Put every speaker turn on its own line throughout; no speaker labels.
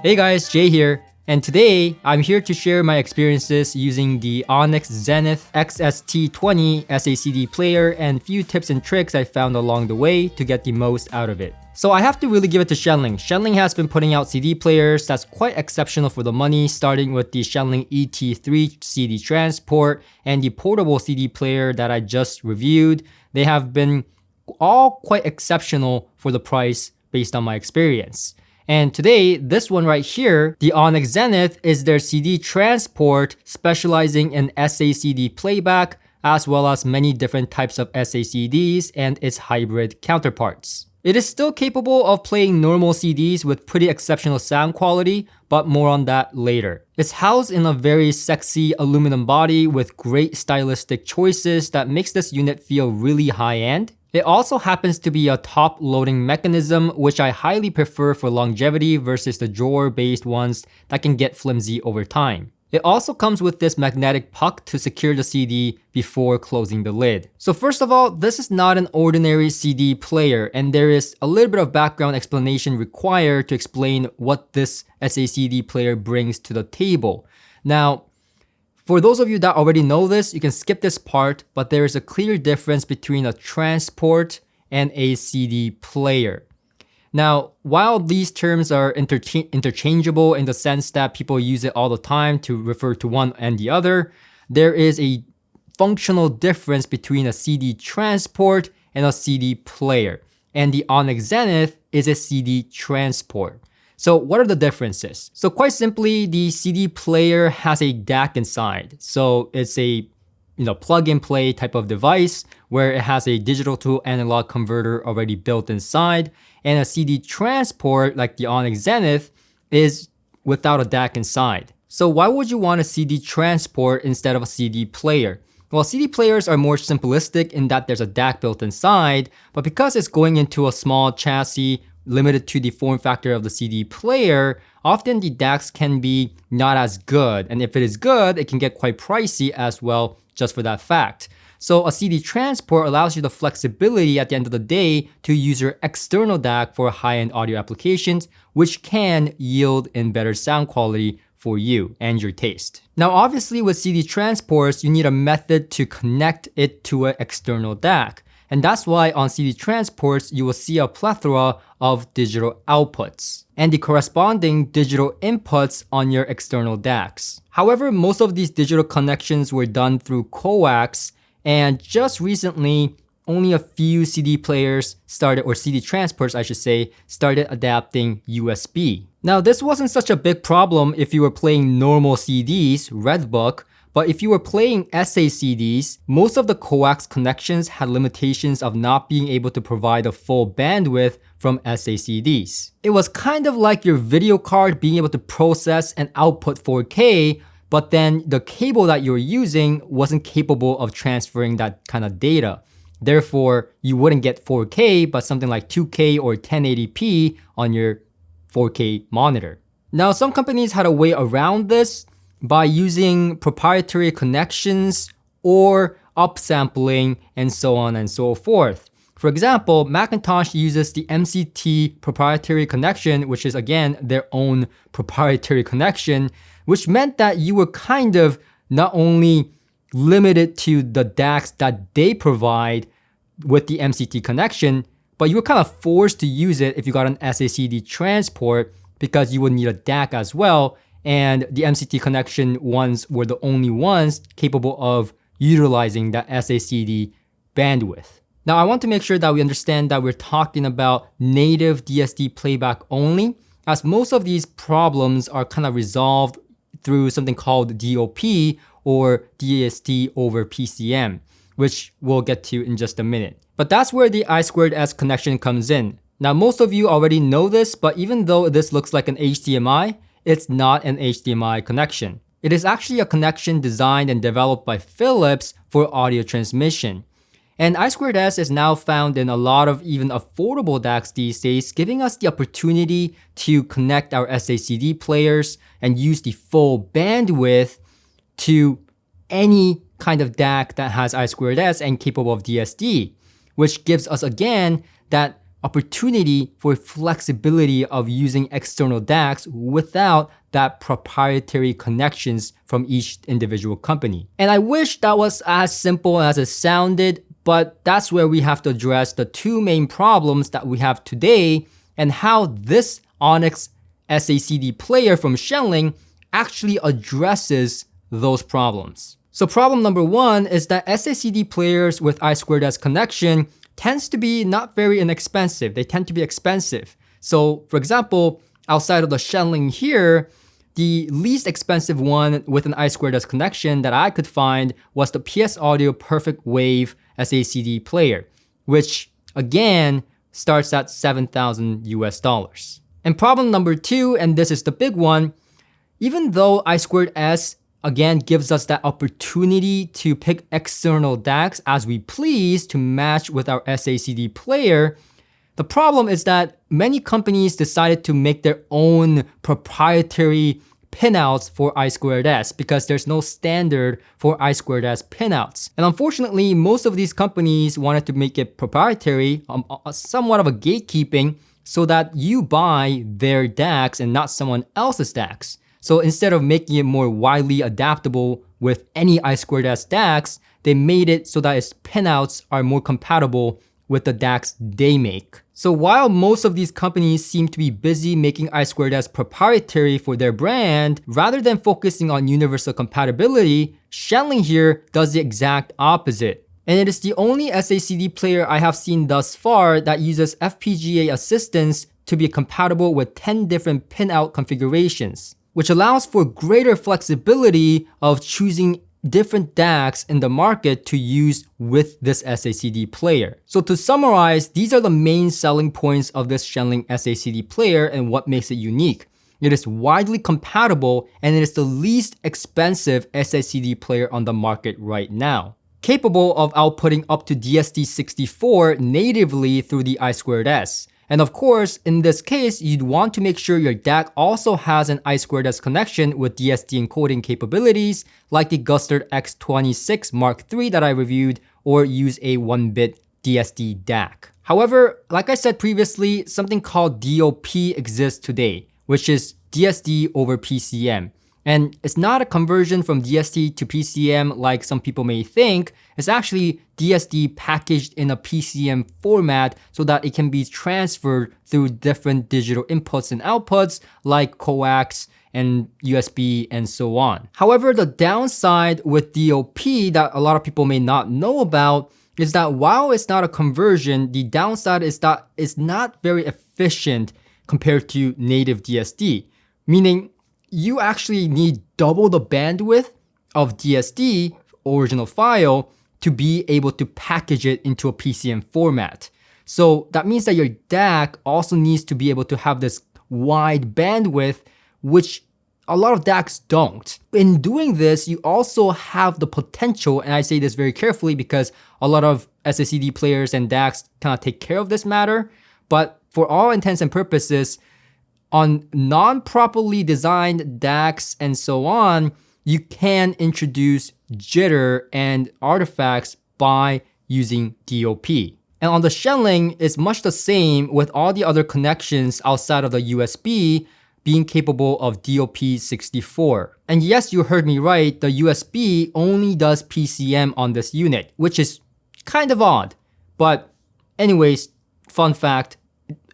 Hey guys, Jay here, and today I'm here to share my experiences using the ONIX Zenith XST20 SACD player and few tips and tricks I found along the way to get the most out of it. So I have to really give it to Shanling. Shanling has been putting out CD players that's quite exceptional for the money, starting with the Shanling ET3 CD transport and the portable CD player that I just reviewed. They have been all quite exceptional for the price based on my experience. And today, this one right here, the ONIX Zenith, is their CD transport specializing in SACD playback, as well as many different types of SACDs and its hybrid counterparts. It is still capable of playing normal CDs with pretty exceptional sound quality, but more on that later. It's housed in a very sexy aluminum body with great stylistic choices that makes this unit feel really high-end. It also happens to be a top loading mechanism, which I highly prefer for longevity versus the drawer-based ones that can get flimsy over time. It also comes with this magnetic puck to secure the CD before closing the lid. So first of all, this is not an ordinary CD player, and there is a little bit of background explanation required to explain what this SACD player brings to the table. Now, for those of you that already know this, you can skip this part, but there is a clear difference between a transport and a CD player. Now, while these terms are interchangeable in the sense that people use it all the time to refer to one and the other, there is a functional difference between a CD transport and a CD player. And the ONIX Zenith is a CD transport. So what are the differences? So quite simply, the CD player has a DAC inside. So it's a plug and play type of device where it has a digital to analog converter already built inside. And a CD transport like the ONIX Zenith is without a DAC inside. So why would you want a CD transport instead of a CD player? Well, CD players are more simplistic in that there's a DAC built inside, but because it's going into a small chassis limited to the form factor of the CD player, often the DACs can be not as good. And if it is good, it can get quite pricey as well, just for that fact. So a CD transport allows you the flexibility at the end of the day to use your external DAC for high-end audio applications, which can yield in better sound quality for you and your taste. Now, obviously with CD transports, you need a method to connect it to an external DAC. And that's why on CD transports, you will see a plethora of digital outputs and the corresponding digital inputs on your external DACs. However, most of these digital connections were done through coax, and just recently, only a few CD players started, or CD transports I should say, started adapting USB. Now, this wasn't such a big problem if you were playing normal CDs, Redbook, but if you were playing SACDs, most of the coax connections had limitations of not being able to provide a full bandwidth from SACDs. It was kind of like your video card being able to process and output 4K, but then the cable that you're using wasn't capable of transferring that kind of data. Therefore, you wouldn't get 4K, but something like 2K or 1080p on your 4K monitor. Now, some companies had a way around this by using proprietary connections or upsampling and so on and so forth. For example, Macintosh uses the MCT proprietary connection, which is again their own proprietary connection, which meant that you were kind of not only limited to the DACs that they provide with the MCT connection, but you were kind of forced to use it if you got an SACD transport because you would need a DAC as well. And the MCT connection ones were the only ones capable of utilizing that SACD bandwidth. Now, I want to make sure that we understand that we're talking about native DSD playback only, as most of these problems are kind of resolved through something called DOP or DSD over PCM, which we'll get to in just a minute. But that's where the I2S connection comes in. Now, most of you already know this, but even though this looks like an HDMI, it's not an HDMI connection. It is actually a connection designed and developed by Philips for audio transmission. And I2S is now found in a lot of even affordable DACs these days, giving us the opportunity to connect our SACD players and use the full bandwidth to any kind of DAC that has I2S and capable of DSD, which gives us again that opportunity for flexibility of using external DACs without that proprietary connections from each individual company. And I wish that was as simple as it sounded, but that's where we have to address the two main problems that we have today and how this ONIX SACD player from Shanling actually addresses those problems. So problem number one is that SACD players with I2S connection tends to be not very inexpensive. They tend to be expensive. So for example, outside of the Shanling here, the least expensive one with an I2S connection that I could find was the PS Audio Perfect Wave SACD player, which again starts at $7,000 US. And problem number two, and this is the big one, even though I2S again gives us that opportunity to pick external DACs as we please to match with our SACD player, the problem is that many companies decided to make their own proprietary pinouts for I2S because there's no standard for I2S pinouts. And unfortunately, most of these companies wanted to make it proprietary, somewhat of a gatekeeping, so that you buy their DACs and not someone else's DACs. So instead of making it more widely adaptable with any I2S DACs, they made it so that its pinouts are more compatible with the DACs they make. So while most of these companies seem to be busy making I2S proprietary for their brand, rather than focusing on universal compatibility, Shanling here does the exact opposite. And it is the only SACD player I have seen thus far that uses FPGA assistance to be compatible with 10 different pinout configurations, which allows for greater flexibility of choosing different DACs in the market to use with this SACD player. So to summarize, these are the main selling points of this Shanling SACD player and what makes it unique. It is widely compatible and it is the least expensive SACD player on the market right now, capable of outputting up to DSD64 natively through the I2S. And of course, in this case, you'd want to make sure your DAC also has an I2S connection with DSD encoding capabilities like the Gustard X26 Mark III that I reviewed, or use a 1-bit DSD DAC. However, like I said previously, something called DOP exists today, which is DSD over PCM. And it's not a conversion from DSD to PCM like some people may think. It's actually DSD packaged in a PCM format so that it can be transferred through different digital inputs and outputs like coax and USB and so on. However, the downside with DOP that a lot of people may not know about is that while it's not a conversion, the downside is that it's not very efficient compared to native DSD, meaning you actually need double the bandwidth of DSD, original file, to be able to package it into a PCM format. So that means that your DAC also needs to be able to have this wide bandwidth, which a lot of DACs don't. In doing this, you also have the potential, and I say this very carefully because a lot of SACD players and DACs kind of take care of this matter, but for all intents and purposes, on non-properly designed DACs and so on, you can introduce jitter and artifacts by using DOP. And on the Shanling, it's much the same with all the other connections outside of the USB being capable of DOP64. And yes, you heard me right, the USB only does PCM on this unit, which is kind of odd. But anyways, fun fact,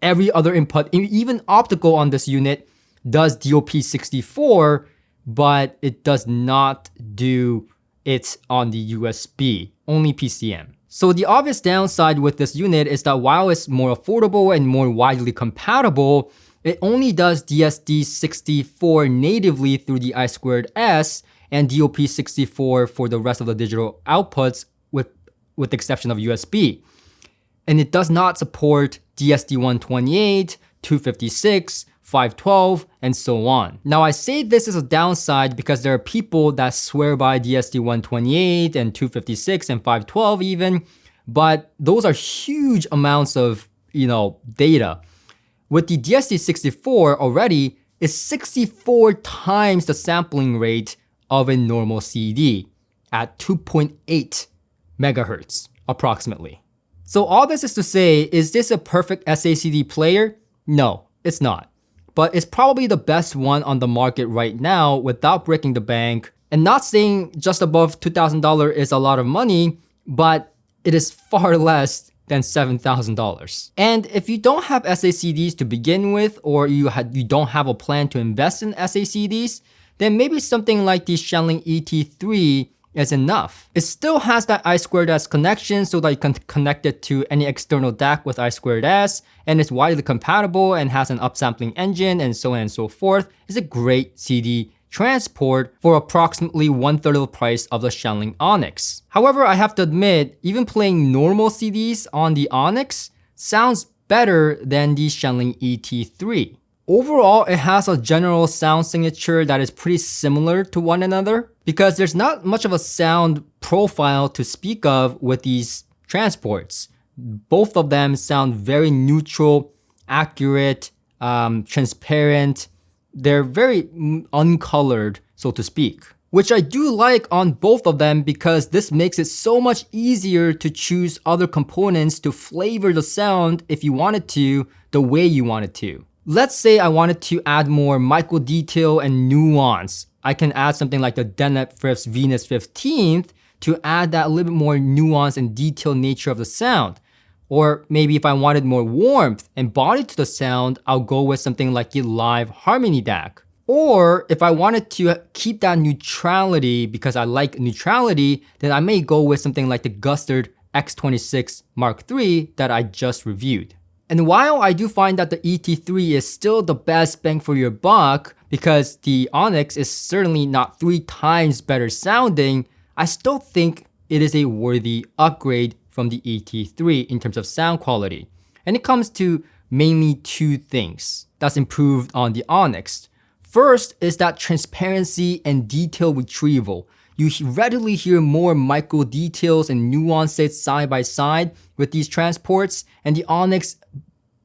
every other input, even optical on this unit, does DOP64, but it does not do it on the USB, only PCM. So the obvious downside with this unit is that while it's more affordable and more widely compatible, it only does DSD64 natively through the I2S and DOP64 for the rest of the digital outputs with the exception of USB. And it does not support DSD128, 256, 512, and so on. Now I say this is a downside because there are people that swear by DSD128 and 256 and 512 even, but those are huge amounts of, data. With the DSD64 already, it's 64 times the sampling rate of a normal CD at 2.8 megahertz approximately. So all this is to say, is this a perfect SACD player? No, it's not. But it's probably the best one on the market right now without breaking the bank. And not saying just above $2,000 is a lot of money, but it is far less than $7,000. And if you don't have SACDs to begin with, or you don't have a plan to invest in SACDs, then maybe something like the Shanling ET3 is enough. It still has that I2S connection so that you can connect it to any external DAC with I2S, and it's widely compatible and has an upsampling engine and so on and so forth. It's a great CD transport for approximately 1/3 of the price of the Shanling ONIX. However, I have to admit, even playing normal CDs on the ONIX sounds better than the Shanling ET3. Overall, it has a general sound signature that is pretty similar to one another because there's not much of a sound profile to speak of with these transports. Both of them sound very neutral, accurate, transparent. They're very uncolored, so to speak, which I do like on both of them because this makes it so much easier to choose other components to flavor the sound if you wanted to, the way you wanted to. Let's say I wanted to add more micro detail and nuance. I can add something like the Denet Frith's Venus 15th to add that a little bit more nuance and detailed nature of the sound. Or maybe if I wanted more warmth and body to the sound, I'll go with something like the Live Harmony DAC. Or if I wanted to keep that neutrality because I like neutrality, then I may go with something like the Gustard X26 Mark III that I just reviewed. And while I do find that the ET3 is still the best bang for your buck because the ONIX is certainly not 3 times better sounding, I still think it is a worthy upgrade from the ET3 in terms of sound quality. And it comes to mainly 2 things that's improved on the ONIX. First is that transparency and detail retrieval. You readily hear more micro details and nuances side by side with these transports, and the ONIX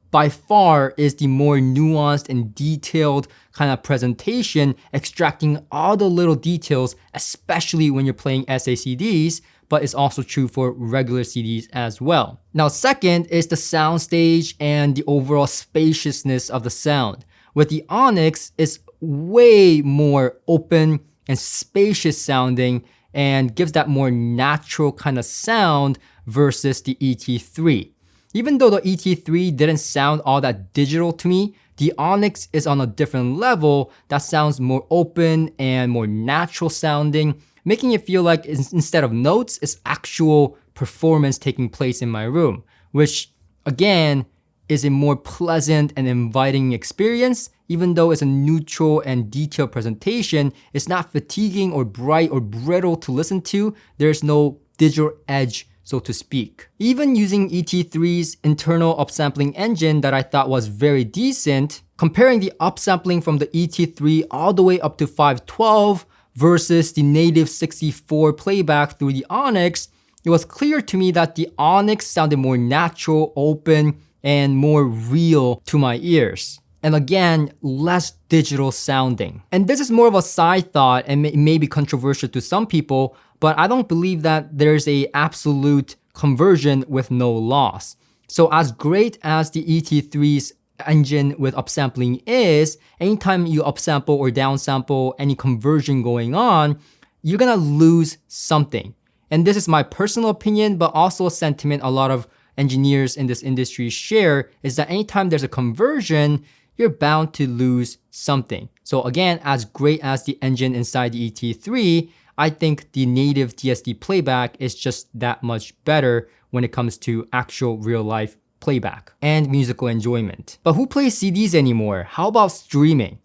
by far is the more nuanced and detailed kind of presentation, extracting all the little details, especially when you're playing SACDs, but it's also true for regular CDs as well. Now, second is the soundstage and the overall spaciousness of the sound. With the ONIX, it's way more open and spacious sounding and gives that more natural kind of sound versus the ET3. Even though the ET3 didn't sound all that digital to me, the ONIX is on a different level that sounds more open and more natural sounding, making it feel like instead of notes, it's actual performance taking place in my room, which again is a more pleasant and inviting experience. Even though it's a neutral and detailed presentation, it's not fatiguing or bright or brittle to listen to. There's no digital edge, so to speak. Even using ET3's internal upsampling engine that I thought was very decent, comparing the upsampling from the ET3 all the way up to 512 versus the native 64 playback through the ONIX, it was clear to me that the ONIX sounded more natural, open, and more real to my ears. And again, less digital sounding. And this is more of a side thought and may be controversial to some people, but I don't believe that there's a absolute conversion with no loss. So as great as the ET3's engine with upsampling is, anytime you upsample or downsample, any conversion going on, you're gonna lose something. And this is my personal opinion, but also a sentiment a lot of engineers in this industry share, is that anytime there's a conversion, you're bound to lose something. So again, as great as the engine inside the ET3, I think the native DSD playback is just that much better when it comes to actual real life playback and musical enjoyment. But who plays CDs anymore? How about streaming?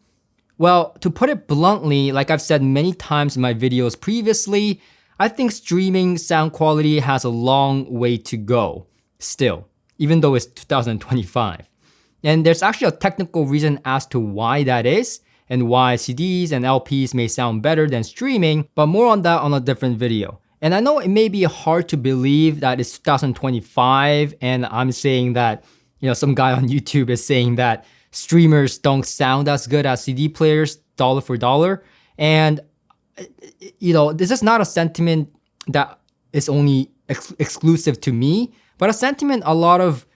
Well, to put it bluntly, like I've said many times in my videos previously, I think streaming sound quality has a long way to go still, even though it's 2025. And there's actually a technical reason as to why that is and why CDs and LPs may sound better than streaming, but more on that on a different video. And I know it may be hard to believe that it's 2025 and I'm saying that, some guy on YouTube is saying that streamers don't sound as good as CD players dollar for dollar. And, this is not a sentiment that is only exclusive to me, But a sentiment a lot of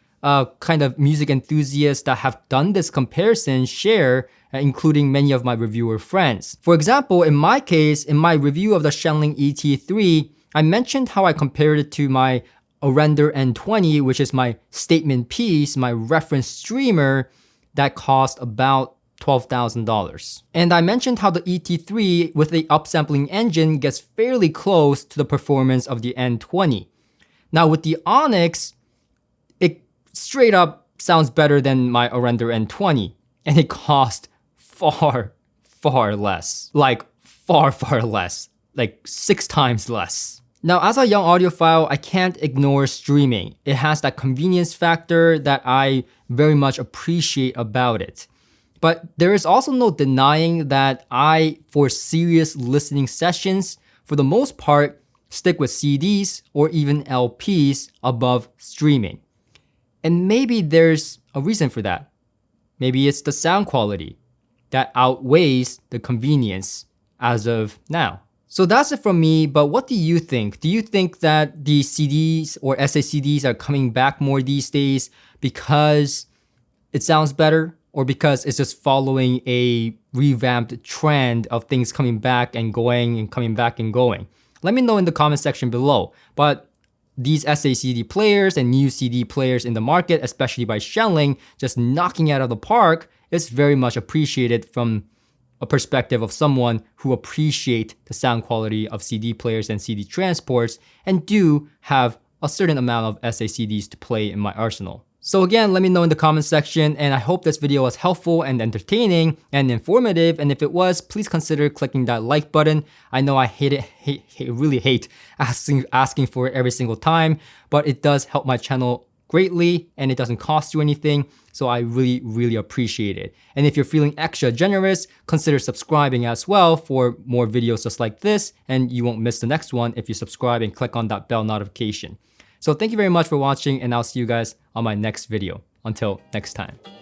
kind of music enthusiasts that have done this comparison share, including many of my reviewer friends. For example, in my case, in my review of the Shanling ET3, I mentioned how I compared it to my Orender N20, which is my statement piece, my reference streamer that cost about $12,000. And I mentioned how the ET3 with the upsampling engine gets fairly close to the performance of the N20. Now with the ONIX, it straight up sounds better than my Orender N20, and it cost far less. Like far less. Like 6 times less. Now, as a young audiophile, I can't ignore streaming. It has that convenience factor that I very much appreciate about it. But there is also no denying that I, for serious listening sessions, for the most part, stick with CDs or even LPs above streaming. And maybe there's a reason for that. Maybe it's the sound quality that outweighs the convenience as of now. So that's it from me, but what do you think? Do you think that the CDs or SACDs are coming back more these days because it sounds better, or because it's just following a revamped trend of things coming back and going and coming back and going? Let me know in the comment section below. But these SACD players and new CD players in the market, especially by Shanling, just knocking it out of the park, is very much appreciated from a perspective of someone who appreciate the sound quality of CD players and CD transports and do have a certain amount of SACDs to play in my arsenal. So again, let me know in the comment section, and I hope this video was helpful and entertaining and informative, and if it was, please consider clicking that like button. I know I really hate asking for it every single time, but it does help my channel greatly and it doesn't cost you anything, so I really appreciate it. And if you're feeling extra generous, consider subscribing as well for more videos just like this, and you won't miss the next one if you subscribe and click on that bell notification. So thank you very much for watching, and I'll see you guys on my next video. Until next time.